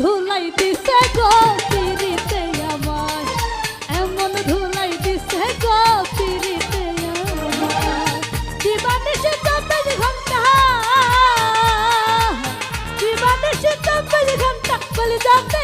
ধুলাই দিছে গো পিরিতে আমার, এমন ধুলাই দিছে গো পিরিতে আমার। দিবানিশি 24 ঘন্টা, দিবানিশি 24 ঘন্টা বলে যাতে